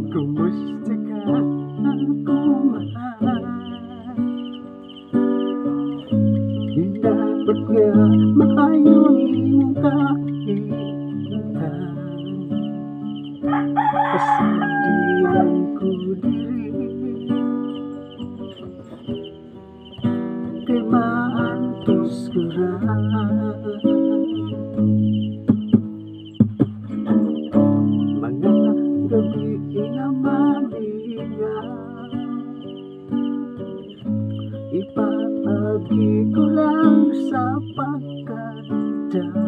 Kumusta ka aking mahal? Dapat nga maayon iyong kahihintan, kasabihan ko diri kay maantos ko ra. Mga gabi na mabigat, ipaagi ko lang sa pagkatapos.